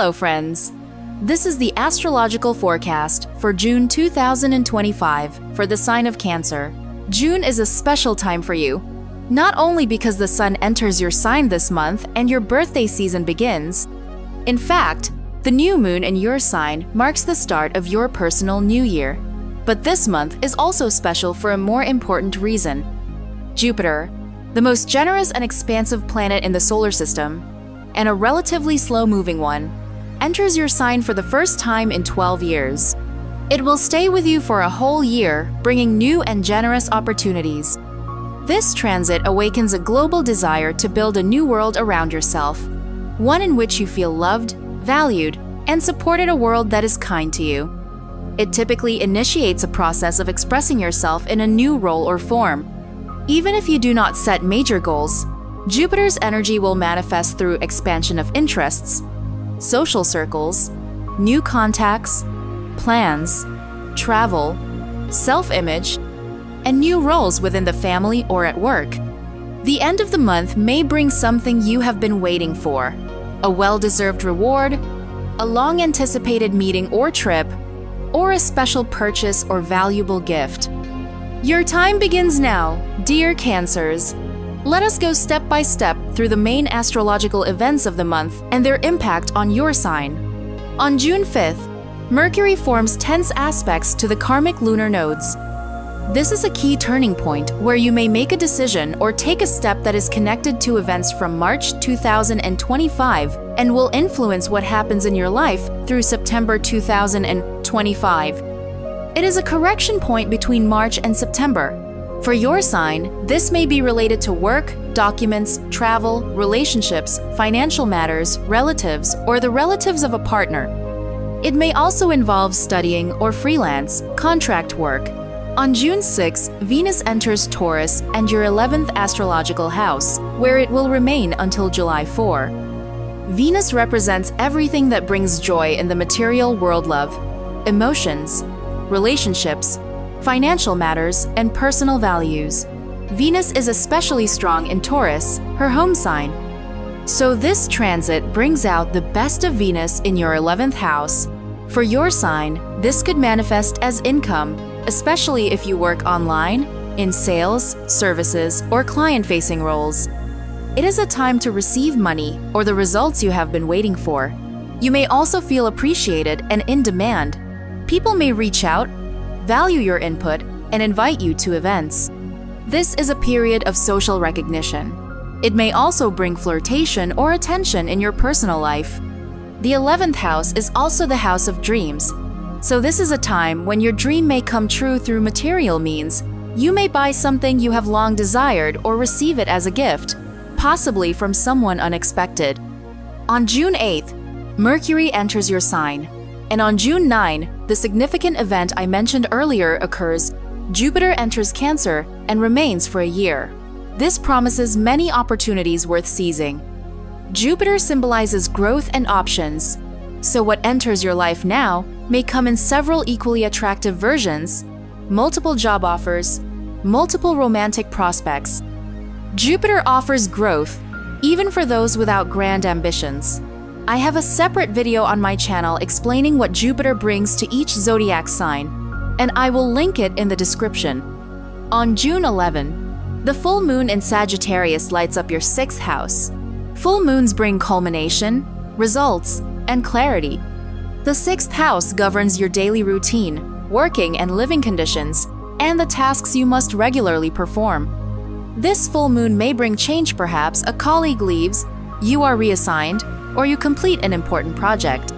Hello, friends. This is the astrological forecast for June 2025 for the sign of Cancer. June is a special time for you, not only because the sun enters your sign this month and your birthday season begins. In fact, the new moon in your sign marks the start of your personal new year. But this month is also special for a more important reason. Jupiter, the most generous and expansive planet in the solar system, and a relatively slow-moving one, enters your sign for the first time in 12 years. It will stay with you for a whole year, bringing new and generous opportunities. This transit awakens a global desire to build a new world around yourself, one in which you feel loved, valued, and supported, a world that is kind to you. It typically initiates a process of expressing yourself in a new role or form. Even if you do not set major goals, Jupiter's energy will manifest through expansion of interests, social circles, new contacts, plans, travel, self-image, and new roles within the family or at work. The end of the month may bring something you have been waiting for, a well-deserved reward, a long-anticipated meeting or trip, or a special purchase or valuable gift. Your time begins now, dear Cancers. Let us go step by step through the main astrological events of the month and their impact on your sign. On June 5th, Mercury forms tense aspects to the karmic lunar nodes. This is a key turning point where you may make a decision or take a step that is connected to events from March 2025 and will influence what happens in your life through September 2025. It is a correction point between March and September. For your sign, this may be related to work, documents, travel, relationships, financial matters, relatives, or the relatives of a partner. It may also involve studying or freelance, contract work. On June 6, Venus enters Taurus and your 11th astrological house, where it will remain until July 4. Venus represents everything that brings joy in the material world: love, emotions, relationships, financial matters, and personal values. Venus is especially strong in Taurus, her home sign. So this transit brings out the best of Venus in your 11th house. For your sign, this could manifest as income, especially if you work online, in sales, services, or client-facing roles. It is a time to receive money or the results you have been waiting for. You may also feel appreciated and in demand. People may reach out, value your input, and invite you to events. This is a period of social recognition. It may also bring flirtation or attention in your personal life. The 11th house is also the house of dreams, so this is a time when your dream may come true through material means. You may buy something you have long desired or receive it as a gift, possibly from someone unexpected. On June 8th, Mercury enters your sign. And on June 9, the significant event I mentioned earlier occurs. Jupiter enters Cancer and remains for a year. This promises many opportunities worth seizing. Jupiter symbolizes growth and options, so what enters your life now may come in several equally attractive versions: multiple job offers, multiple romantic prospects. Jupiter offers growth, even for those without grand ambitions. I have a separate video on my channel explaining what Jupiter brings to each zodiac sign, and I will link it in the description. On June 11, the full moon in Sagittarius lights up your 6th house. Full moons bring culmination, results, and clarity. The 6th house governs your daily routine, working and living conditions, and the tasks you must regularly perform. This full moon may bring change. Perhaps a colleague leaves, you are reassigned, or you complete an important project.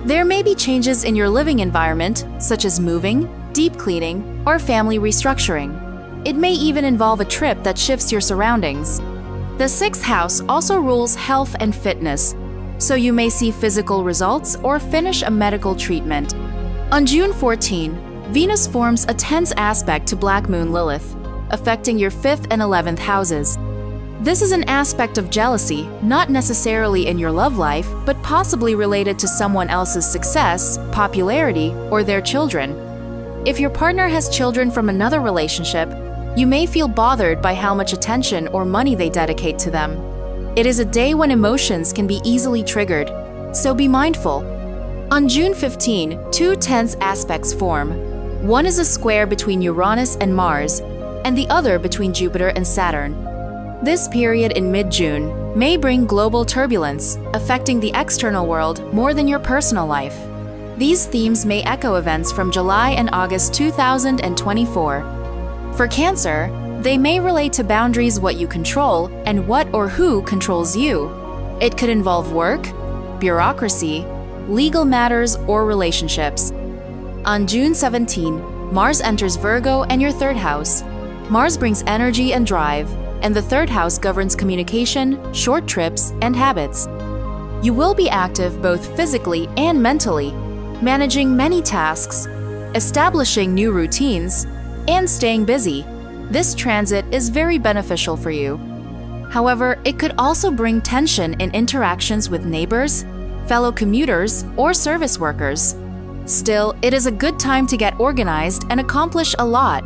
There may be changes in your living environment, such as moving, deep cleaning, or family restructuring. It may even involve a trip that shifts your surroundings. The 6th house also rules health and fitness, so you may see physical results or finish a medical treatment. On June 14, Venus forms a tense aspect to Black Moon Lilith, affecting your 5th and 11th houses. This is an aspect of jealousy, not necessarily in your love life, but possibly related to someone else's success, popularity, or their children. If your partner has children from another relationship, you may feel bothered by how much attention or money they dedicate to them. It is a day when emotions can be easily triggered, so be mindful. On June 15, two tense aspects form. One is a square between Uranus and Mars, and the other between Jupiter and Saturn. This period in mid-June may bring global turbulence, affecting the external world more than your personal life. These themes may echo events from July and August 2024. For Cancer, they may relate to boundaries, what you control, and what or who controls you. It could involve work, bureaucracy, legal matters, or relationships. On June 17, Mars enters Virgo and your third house. Mars brings energy and drive, and the third house governs communication, short trips, and habits. You will be active both physically and mentally, managing many tasks, establishing new routines, and staying busy. This transit is very beneficial for you. However, it could also bring tension in interactions with neighbors, fellow commuters, or service workers. Still, it is a good time to get organized and accomplish a lot.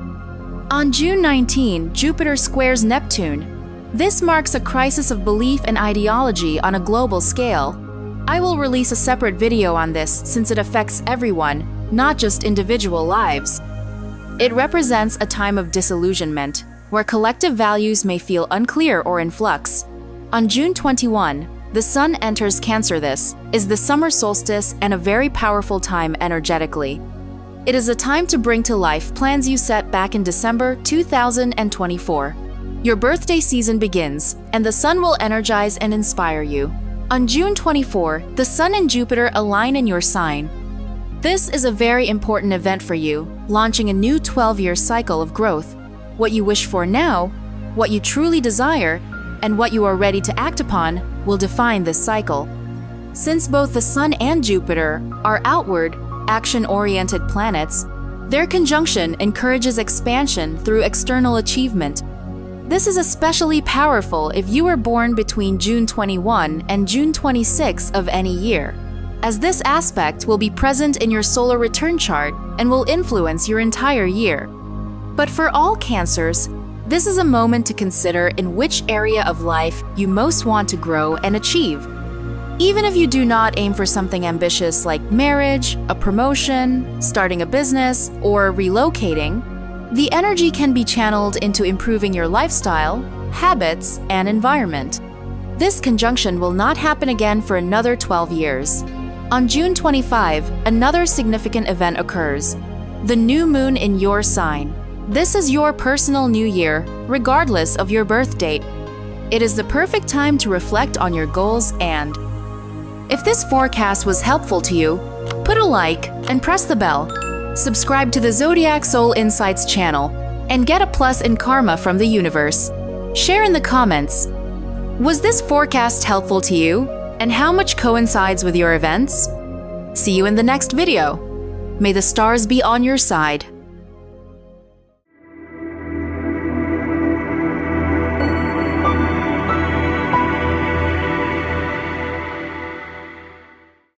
On June 19, Jupiter squares Neptune. This marks a crisis of belief and ideology on a global scale. I will release a separate video on this since it affects everyone, not just individual lives. It represents a time of disillusionment, where collective values may feel unclear or in flux. On June 21, the Sun enters Cancer. This is the summer solstice and a very powerful time energetically. It is a time to bring to life plans you set back in December 2024. Your birthday season begins, and the Sun will energize and inspire you. On June 24, the Sun and Jupiter align in your sign. This is a very important event for you, launching a new 12-year cycle of growth. What you wish for now, what you truly desire, and what you are ready to act upon will define this cycle. Since both the Sun and Jupiter are outward, action-oriented planets, their conjunction encourages expansion through external achievement. This is especially powerful if you were born between June 21 and June 26 of any year, as this aspect will be present in your solar return chart and will influence your entire year. But for all Cancers, this is a moment to consider in which area of life you most want to grow and achieve. Even if you do not aim for something ambitious like marriage, a promotion, starting a business, or relocating, the energy can be channeled into improving your lifestyle, habits, and environment. This conjunction will not happen again for another 12 years. On June 25, another significant event occurs: the new moon in your sign. This is your personal new year, regardless of your birth date. It is the perfect time to reflect on your goals and... If this forecast was helpful to you, put a like and press the bell. Subscribe to the Zodiac Soul Insights channel and get a plus in karma from the universe. Share in the comments. Was this forecast helpful to you? And how much coincides with your events? See you in the next video. May the stars be on your side.